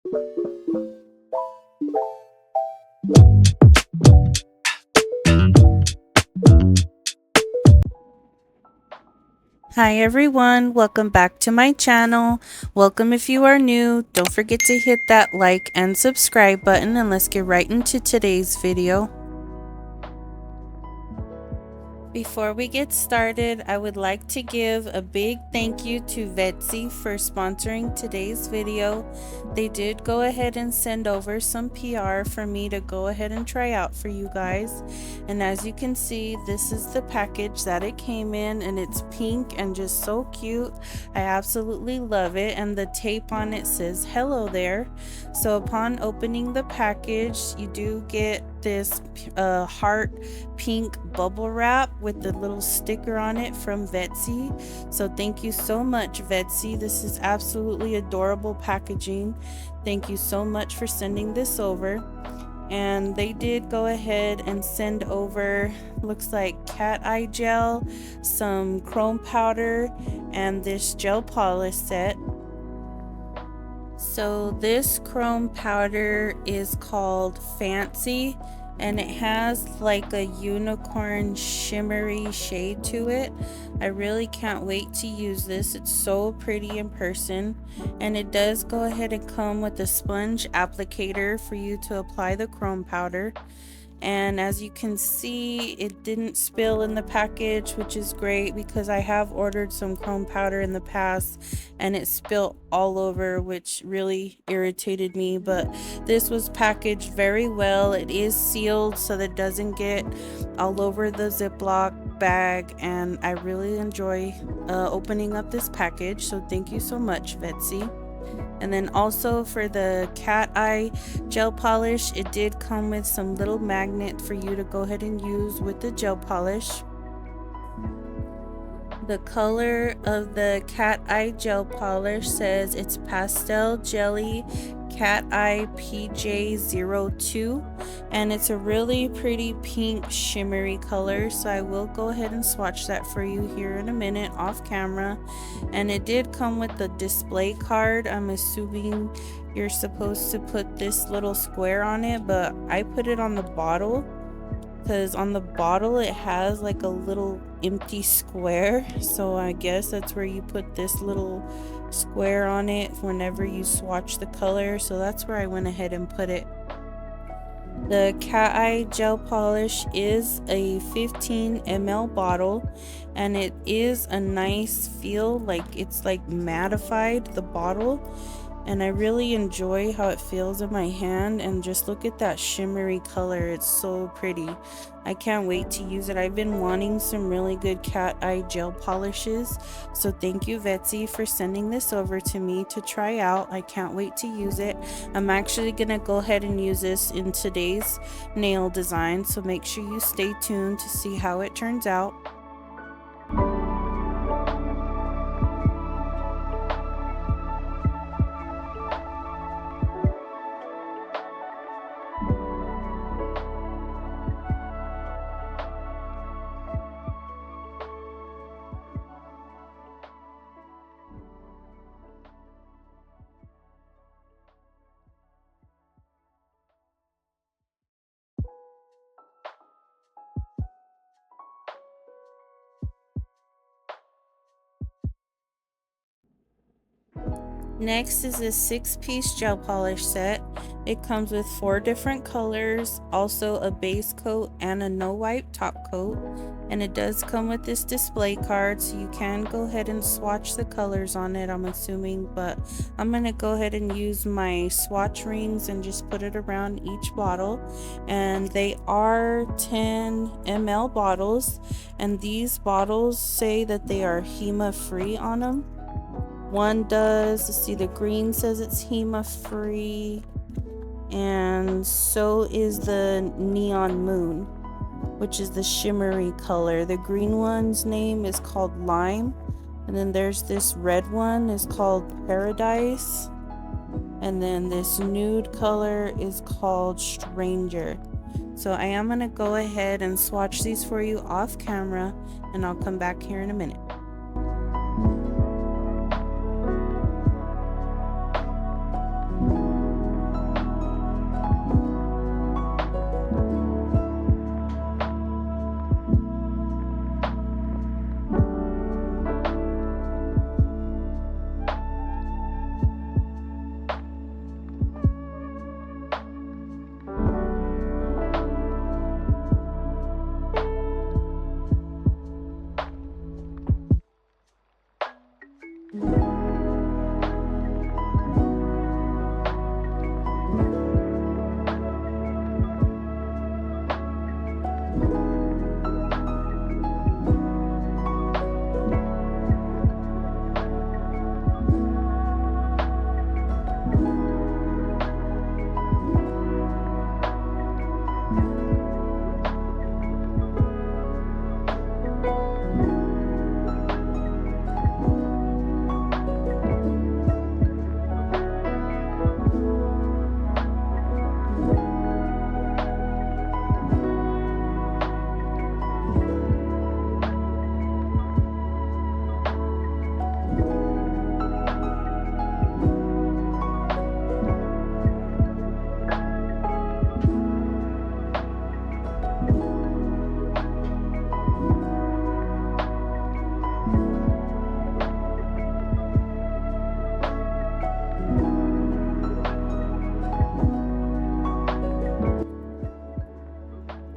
Hi everyone, welcome back to my channel. Welcome if you are new. Don't forget to hit that like and subscribe button, and let's get right into today's video. Before we get started, I would like to give a big thank you to Vettsy for sponsoring today's video. They did go ahead and send over some PR for me to go ahead and try out for you guys. And as you can see, this is the package that it came in, and it's pink and just so cute. I absolutely love it, and the tape on it says hello there. So upon opening the package, you do get this heart pink bubble wrap with the little sticker on it from Vettsy. So thank you so much, Vettsy. This is absolutely adorable packaging. Thank you so much for sending this over. And they did go ahead and send over, looks like cat eye gel, some chrome powder, and this gel polish set. So this chrome powder is called Fancy, and it has like a unicorn shimmery shade to it. I really can't wait to use this. It's so pretty in person, and it does go ahead and come with a sponge applicator for you to apply the chrome powder. And as you can see, it didn't spill in the package, which is great because I have ordered some chrome powder in the past and it spilled all over, which really irritated me. But this was packaged very well. It is sealed so that it doesn't get all over the Ziploc bag, and I really enjoy opening up this package. So thank you so much, Vettsy. And then also for the cat eye gel polish, it did come with some little magnet for you to go ahead and use with the gel polish. The color of the cat eye gel polish says it's Pastel Jelly Cat Eye PJ02, and it's a really pretty pink shimmery color. So I will go ahead and swatch that for you here in a minute off camera. And it did come with the display card. I'm assuming you're supposed to put this little square on it, but I put it on the bottle because on the bottle it has like a little empty square, so I guess that's where you put this little square on it whenever you swatch the color. So that's where I went ahead and put it. The cat eye gel polish is a 15 ml bottle, and it is a nice feel, like it's like mattified, the bottle, and I really enjoy how it feels in my hand. And just look at that shimmery color, it's so pretty. I can't wait to use it. I've been wanting some really good cat eye gel polishes, so thank you, Vettsy, for sending this over to me to try out. I can't wait to use it. I'm actually gonna go ahead and use this in today's nail design, so make sure you stay tuned to see how it turns out. Next is this 6-piece gel polish set. It comes with 4 different colors, also a base coat and a no wipe top coat. And it does come with this display card, so you can go ahead and swatch the colors on it, I'm assuming. But I'm going to go ahead and use my swatch rings and just put it around each bottle. And they are 10 ml bottles, and these bottles say that they are HEMA free on them. One does. Let's see, the green says it's HEMA free, and so is the Neon Moon, which is the shimmery color. The green one's name is called Lime, and then there's this red one is called Paradise, and then this nude color is called Stranger. So I am going to go ahead and swatch these for you off camera, and I'll come back here in a minute.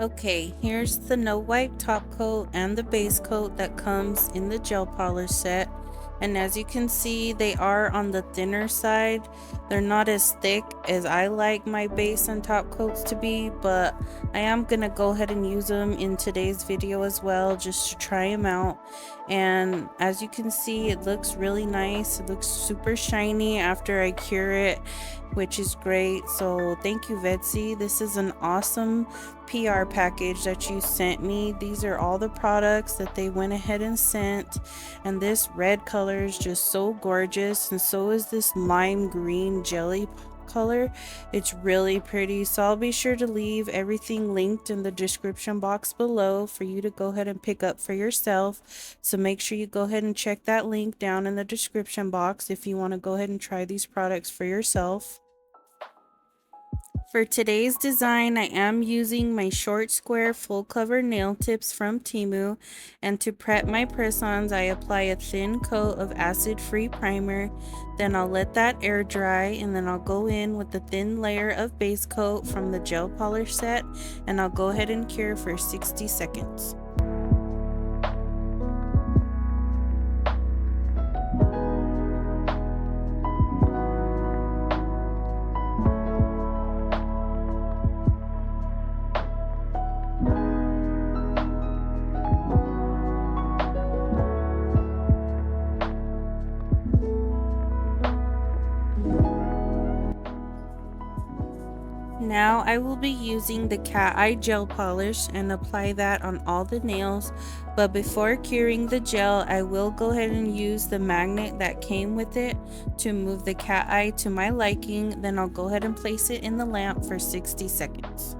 Okay, here's the no wipe top coat and the base coat that comes in the gel polish set. And as you can see, they are on the thinner side. They're not as thick as I like my base and top coats to be, but I am gonna go ahead and use them in today's video as well, just to try them out. And as you can see, it looks really nice. It looks super shiny after I cure it, which is great. So thank you, Vettsy. This is an awesome PR package that you sent me. These are all the products that they went ahead and sent, and this red color is just so gorgeous, and so is this lime green jelly color. It's really pretty. So I'll be sure to leave everything linked in the description box below for you to go ahead and pick up for yourself. So make sure you go ahead and check that link down in the description box if you want to go ahead and try these products for yourself. For today's design, I am using my short square full cover nail tips from Temu, and to prep my press-ons, I apply a thin coat of acid-free primer. Then I'll let that air dry, and then I'll go in with a thin layer of base coat from the gel polish set, and I'll go ahead and cure for 60 seconds. Now I will be using the cat eye gel polish and apply that on all the nails, but before curing the gel, I will go ahead and use the magnet that came with it to move the cat eye to my liking. Then I'll go ahead and place it in the lamp for 60 seconds.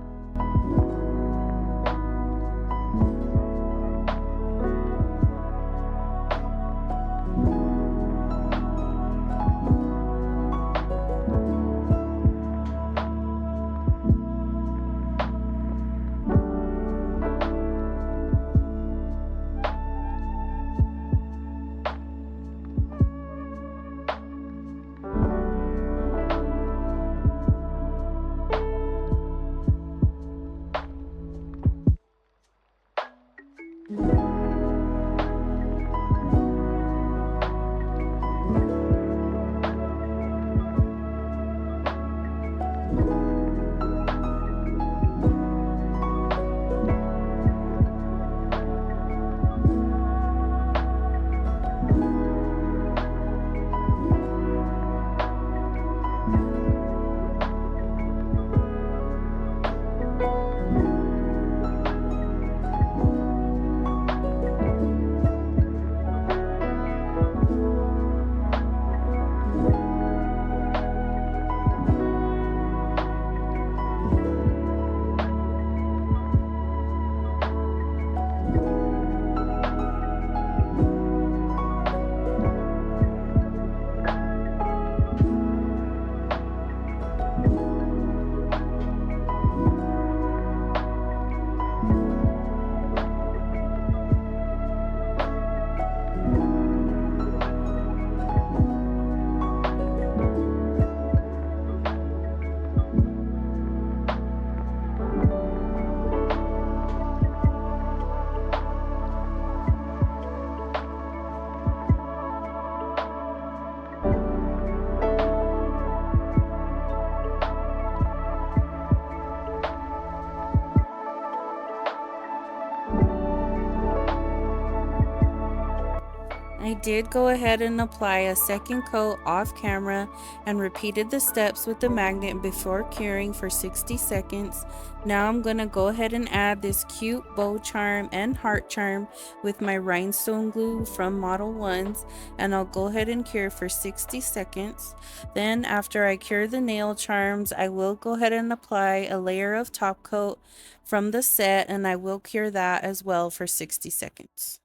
I did go ahead and apply a second coat off camera and repeated the steps with the magnet before curing for 60 seconds. Now I'm going to go ahead and add this cute bow charm and heart charm with my rhinestone glue from Model 1s, and I'll go ahead and cure for 60 seconds. Then after I cure the nail charms, I will go ahead and apply a layer of top coat from the set, and I will cure that as well for 60 seconds.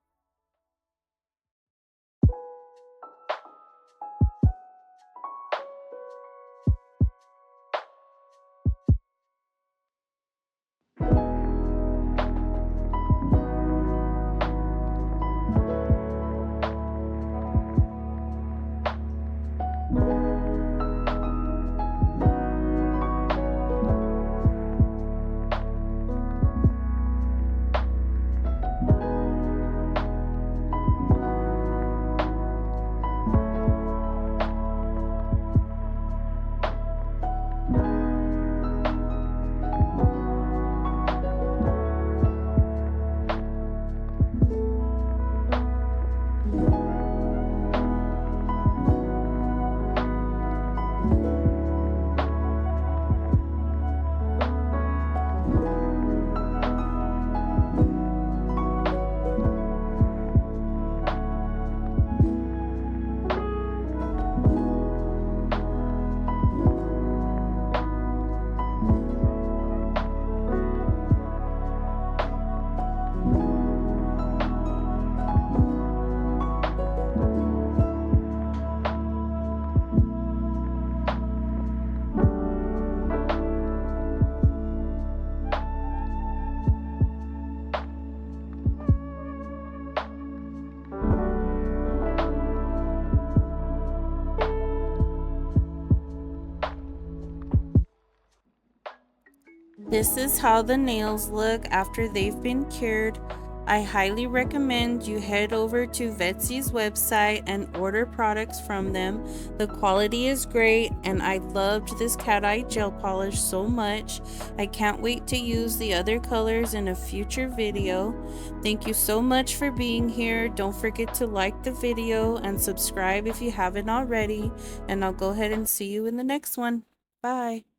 This is how the nails look after they've been cured. I highly recommend you head over to Vettsy's website and order products from them. The quality is great and I loved this cat eye gel polish so much. I can't wait to use the other colors in a future video. Thank you so much for being here. Don't forget to like the video and subscribe if you haven't already, and I'll go ahead and see you in the next one. Bye.